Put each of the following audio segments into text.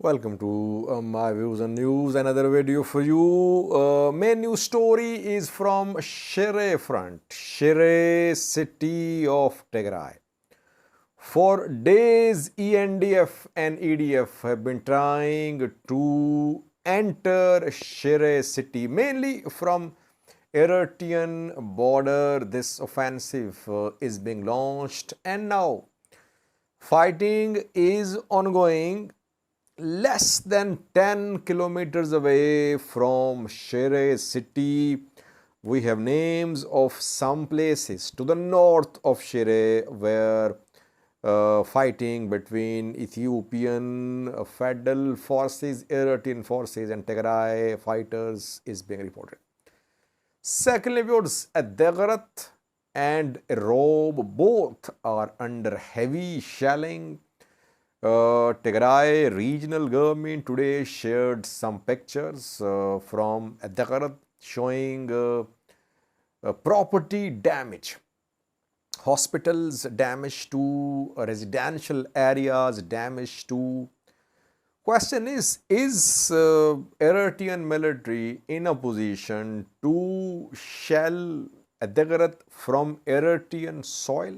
Welcome to my views and news. Another video for you. Main news story is from Shire front, Shire city of Tigray. For days, ENDF and EDF have been trying to enter Shire city, mainly from Eritrean border. This offensive is being launched, and now fighting is ongoing less than 10 kilometers away from Shire city. We have names of some places to the north of Shire where fighting between Ethiopian federal forces, Eritrean forces, and Tigray fighters is being reported. Secondly, Adigrat and Irob both are under heavy shelling. Tigray regional government today shared some pictures from Adigrat showing property damage, hospitals damage to residential areas damage to. Question is Eritrean military in a position to shell Adigrat from Eritrean soil?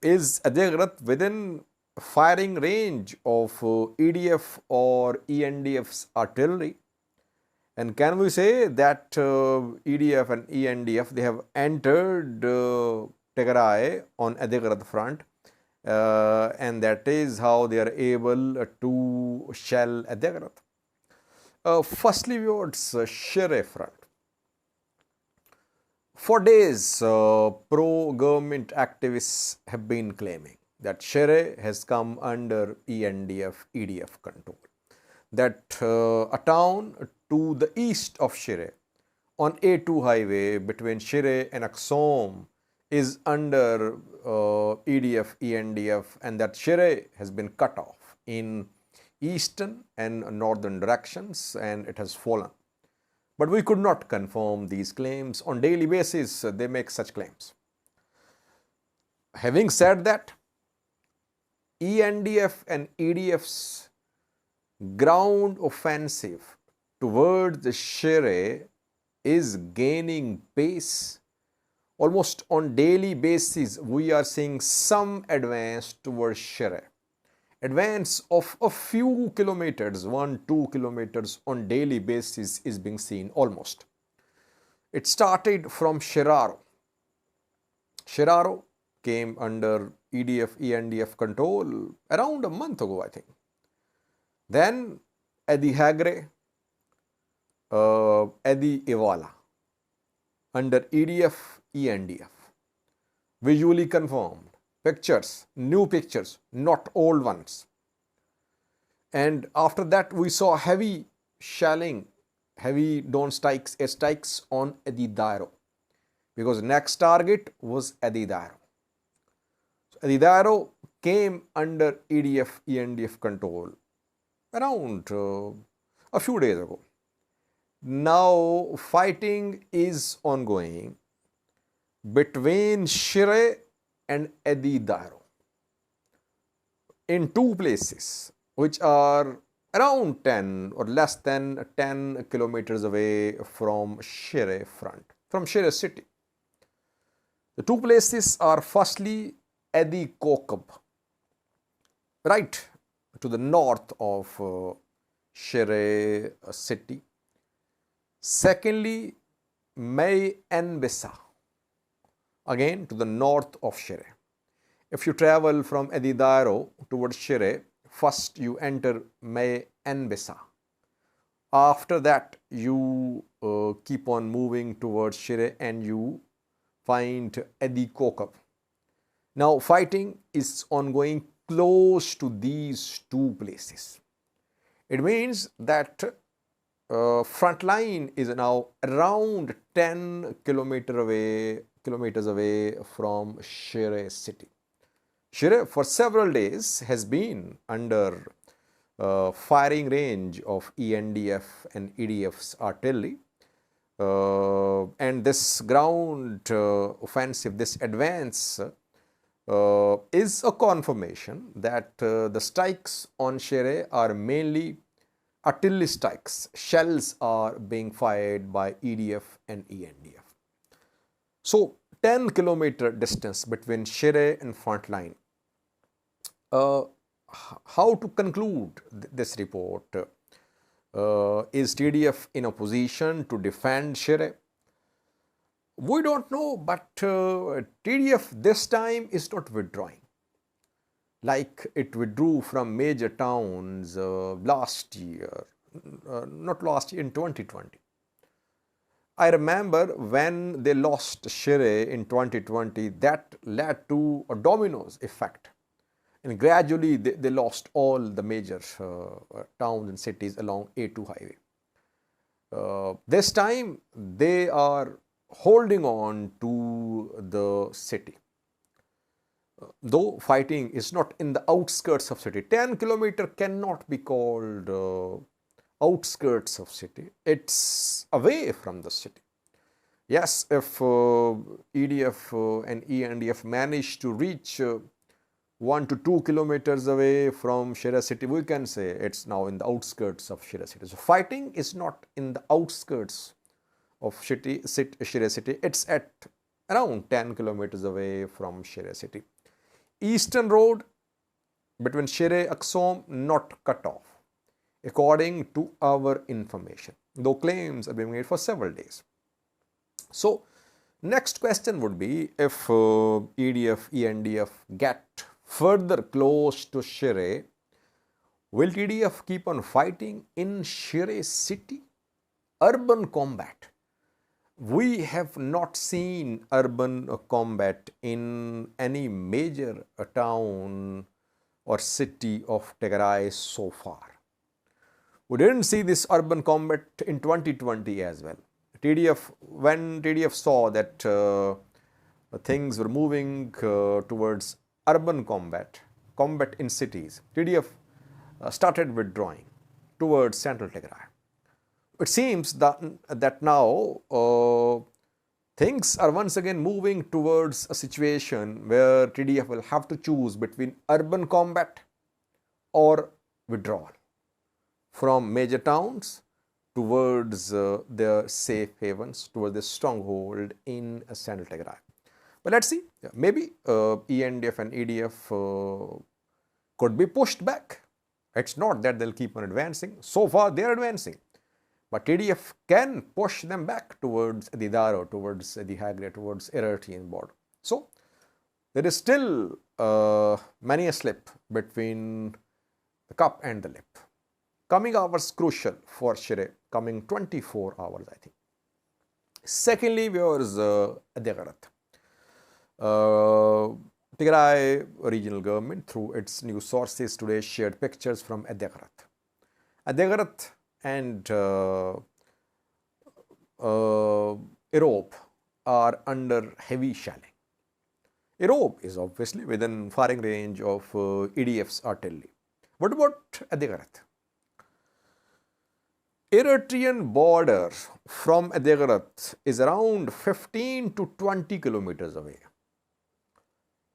Is Adigrat within firing range of EDF or ENDF's artillery? And can we say that EDF and ENDF, they have entered Tigray on Adigrat front, and that is how they are able to shell Adigrat? Firstly, towards Shire front. For days, pro-government activists have been claiming that Shire has come under ENDF, EDF control. That a town to the east of Shire on A2 highway between Shire and Axom is under EDF, ENDF, and that Shire has been cut off in eastern and northern directions and it has fallen. But we could not confirm these claims. On daily basis, they make such claims. Having said that, ENDF and EDF's ground offensive towards the Shire is gaining pace. Almost on daily basis, we are seeing some advance towards Shire. Advance of a few kilometers, 1-2 kilometers on daily basis is being seen almost. It started from Shire. Shire came under EDF, ENDF control around a month ago, I think. Then Adigrat, Irob under EDF, ENDF. Visually confirmed. Pictures, new pictures, not old ones. And after that, we saw heavy shelling, heavy drone strikes, airstrikes on Adigrat Irob, because next target was Adigrat Irob. So Adigrat Irob came under EDF, ENDF control around a few days ago. Now fighting is ongoing between Shire and Adigrat Irob in two places which are around 10 or less than 10 kilometers away from Shire front, from Shire city. The two places are firstly Adigrat, right to the north of Shire city. Secondly, May Enbisa, again to the north of Shire. If you travel from Adigrat Irob towards Shire, first you enter May Enbisa. After that, you keep on moving towards Shire and you find Adigrat. Now, fighting is ongoing close to these two places. It means that front line is now around 10 kilometers away from Shire city. Shire for several days has been under firing range of ENDF and EDF's artillery. And this ground offensive, this advance is a confirmation that the strikes on Shire are mainly artillery strikes. Shells are being fired by EDF and ENDF. So 10-kilometer distance between Shire and front line. How to conclude this report? Is TDF in a position to defend Shire? We don't know, but TDF this time is not withdrawing like it withdrew from major towns last year, not last year, in 2020. I remember when they lost Shire in 2020, that led to a dominoes effect. And gradually they lost all the major towns and cities along A2 highway. This time they are holding on to the city. Though fighting is not in the outskirts of city. 10-kilometer cannot be called outskirts of city. It's away from the city. Yes, if EDF and ENDF manage to reach 1 to 2 kilometers away from Shire city, we can say it's now in the outskirts of Shire city. So fighting is not in the outskirts of Shire city. It's at around 10 kilometers away from Shire city. Eastern road between Shire Aksum not cut off, according to our information, though claims are being made for several days. So next question would be, if EDF, ENDF get further close to Shire, will TDF keep on fighting in Shire city? Urban combat. We have not seen urban combat in any major town or city of Tigray so far. We didn't see this urban combat in 2020 as well. When TDF saw that things were moving towards urban combat in cities, TDF started withdrawing towards central Tigray. It seems that now things are once again moving towards a situation where TDF will have to choose between urban combat or withdrawal from major towns towards their safe havens, towards the stronghold in central Tigray. But let's see, maybe ENDF and EDF could be pushed back. It's not that they'll keep on advancing. So far they are advancing. But TDF can push them back towards the Daro, towards the Adigrat, towards Eritrean border. So there is still many a slip between the cup and the lip. Coming hours crucial for Shire, coming 24 hours, I think. Secondly, viewers, Adigrat. Tigray regional government, through its news sources today, shared pictures from Adigrat. Adigrat and Irob are under heavy shelling. Irob is obviously within firing range of EDF's artillery. What about Adigrat? Eritrean border from Adigrat is around 15 to 20 kilometers away.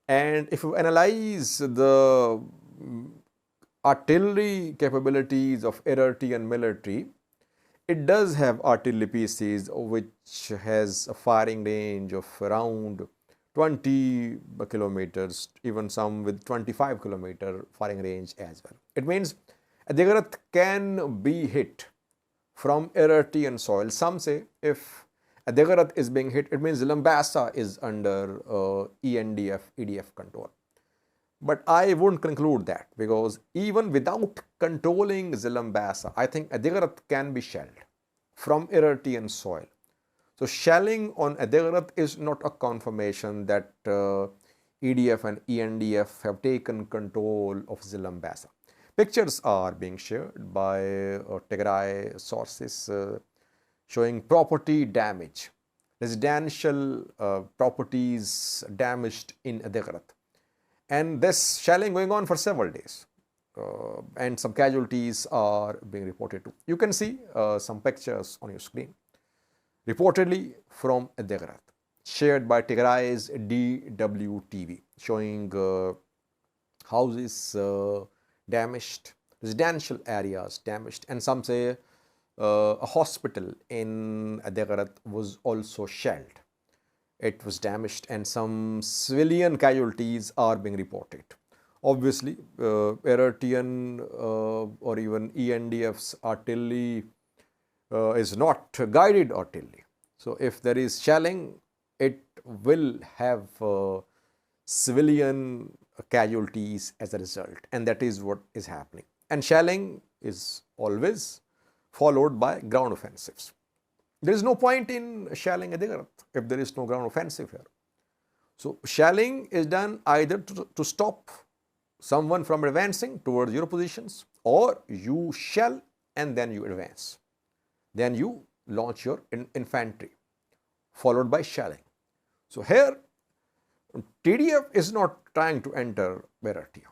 And if you analyze the artillery capabilities of Eritrean military, it does have artillery pieces which has a firing range of around 20 kilometers, even some with 25 kilometer firing range as well. It means Adigrat can be hit from Eritrean soil. Some say if Adigrat is being hit, it means Lambasa is under ENDF, EDF control. But I wouldn't conclude that, because even without controlling Zilambasa, I think Adigrat can be shelled from Eritrean soil. So shelling on Adigrat is not a confirmation that EDF and ENDF have taken control of Zilambasa. Pictures are being shared by Tigray sources showing property damage, residential properties damaged in Adigrat. And this shelling going on for several days, and some casualties are being reported too. You can see some pictures on your screen, reportedly from Adigrat. shared by Tigray's DWTV, showing houses damaged, residential areas damaged, and some say a hospital in Adigrat was also shelled. It was damaged, and some civilian casualties are being reported. Obviously, Eritrean or even ENDF's artillery is not guided artillery. So, if there is shelling, it will have civilian casualties as a result, and that is what is happening. And shelling is always followed by ground offensives. There is no point in shelling Adigrat if there is no ground offensive here. So, shelling is done either to stop someone from advancing towards your positions, or you shell and then you advance. Then you launch your infantry, followed by shelling. So, here TDF is not trying to enter Eritrea.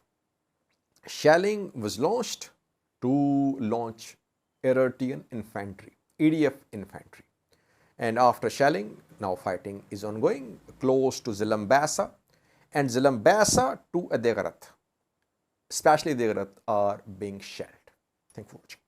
Shelling was launched to launch Eritrean infantry, EDF infantry. And after shelling, now fighting is ongoing close to Zilambasa, and Zilambasa to Adigrat, especially Adigrat, are being shelled. Thank you for watching.